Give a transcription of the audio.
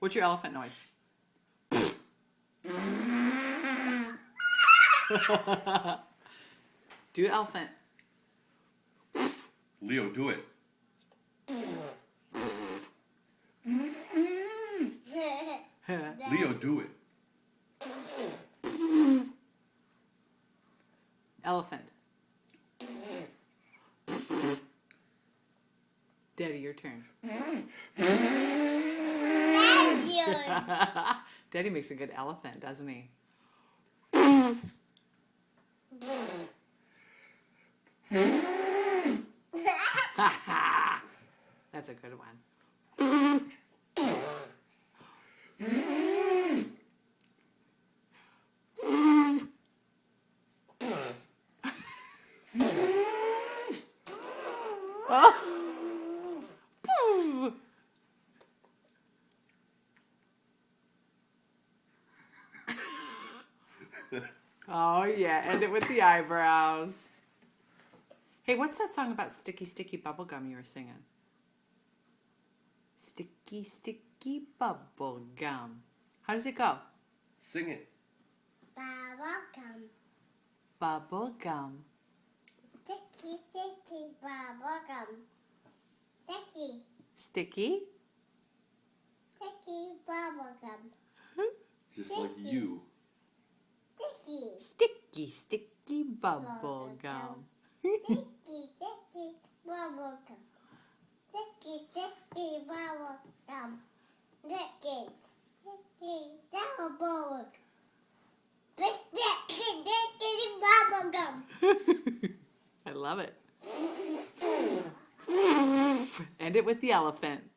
What's your elephant noise? Do elephant. Leo, do it. Leo, do it. Elephant. Daddy, your turn. Daddy makes a good elephant, doesn't he? That's a good one. Oh. Oh, yeah. End it with the eyebrows. Hey, what's that song about sticky, sticky bubble gum you were singing? Sticky, sticky bubble gum. How does it go? Sing it. Bubblegum. Bubble gum. Sticky, sticky bubblegum. Sticky, Sticky? sticky bubblegum. Just like you. Sticky, Sticky, sticky bubble gum. sticky, sticky bubblegum. Sticky, sticky bubblegum. Sticky, sticky bubblegum. Sticky, sticky bubblegum. I love it. End it with the elephant.